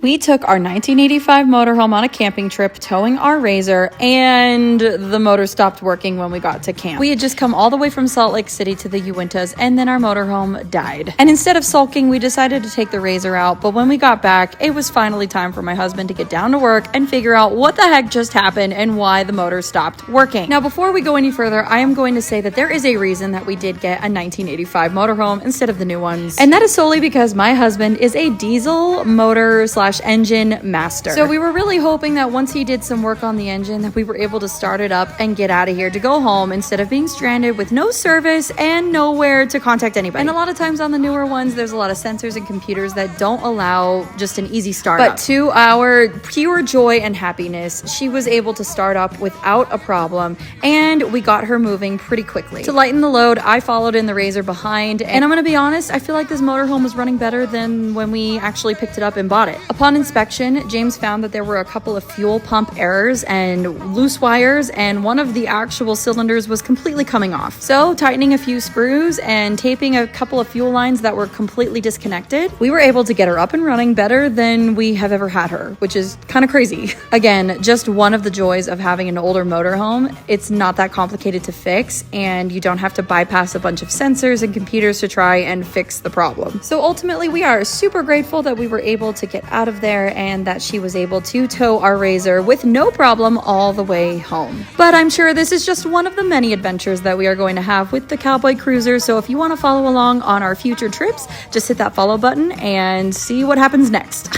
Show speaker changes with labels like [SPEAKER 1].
[SPEAKER 1] We took our 1985 motorhome on a camping trip, towing our RZR, and the motor stopped working when we got to camp. We had just come all the way from Salt Lake City to the Uintas, and then our motorhome died. And instead of sulking, we decided to take the RZR out, but when we got back, it was finally time for my husband to get down to work and figure out what the heck just happened and why the motor stopped working. Now, before we go any further, I am going to say that there is a reason that we did get a 1985 motorhome instead of the new ones. And that is solely because my husband is a diesel motor / engine master. So we were really hoping that once he did some work on the engine that we were able to start it up and get out of here to go home instead of being stranded with no service and nowhere to contact anybody. And a lot of times on the newer ones, there's a lot of sensors and computers that don't allow just an easy startup. But to our pure joy and happiness, she was able to start up without a problem, and we got her moving pretty quickly. To lighten the load, I followed in the RZR behind, and I'm gonna be honest, I feel like this motorhome was running better than when we actually picked it up and bought it. Upon inspection, James found that there were a couple of fuel pump errors and loose wires, and one of the actual cylinders was completely coming off. So tightening a few screws and taping a couple of fuel lines that were completely disconnected, we were able to get her up and running better than we have ever had her, which is kind of crazy. Again, just one of the joys of having an older motorhome. It's not that complicated to fix, and you don't have to bypass a bunch of sensors and computers to try and fix the problem. So ultimately, we are super grateful that we were able to get out of there and that she was able to tow our RZR with no problem all the way home. But I'm sure this is just one of the many adventures that we are going to have with the Cowboy Cruiser, so if you want to follow along on our future trips, just hit that follow button and see what happens next.